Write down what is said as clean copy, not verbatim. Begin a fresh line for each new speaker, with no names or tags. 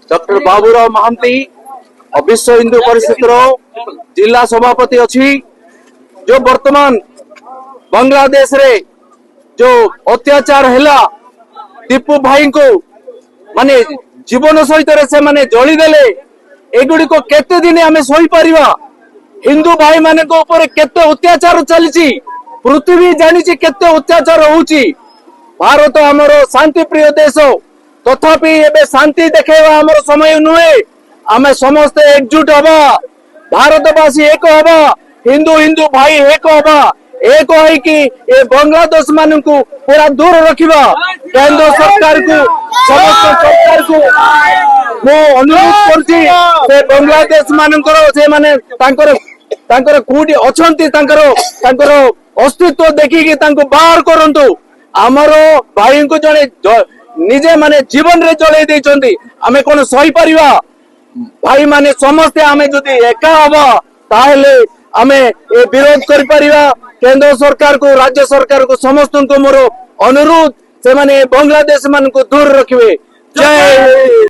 Doctor Baburao Mahanti विश्व हिंदू परिषद जिला सभापति अच्छी जो वर्तमान बांग्लादेश रे जो अत्याचार हैला दीपू भाई को माने जीवन सहित से माने जलीदेले एगुड़ी को केते दिन आमे सही परिवा। हिंदू भाई माने को ऊपर केते अत्याचार चली पृथ्वी जानी केते अत्याचार होउची। भारत आमर शांति प्रिय देश तथापि एबे शांति देखेवा आमर समय नुहे। आमे समस्ते एकजुट हवा भारतवासी एक हवा हिंदू हिंदू भाई एक हवा एक है कि ये बांग्लादेश मान को पूरा दूर रखा। केंद्र सरकार को समस्त सरकार को मो अनुरोध कर बांग्लादेश मानकर कोटी अच्छी अस्तित्व देखिकी बाहर करंतु। आमर भाई को जड़े निजे माने जीवन रे चले देइचंती आमे कोन सही परिवा। भाई माने समस्ते आमे जदि एका हवा ताहेले आमे ए विरोध करि परिवा। केंद्र सरकार को राज्य सरकार को समस्त को मोर अनुरोध से माने बांग्लादेश मान को दूर रखिए। जय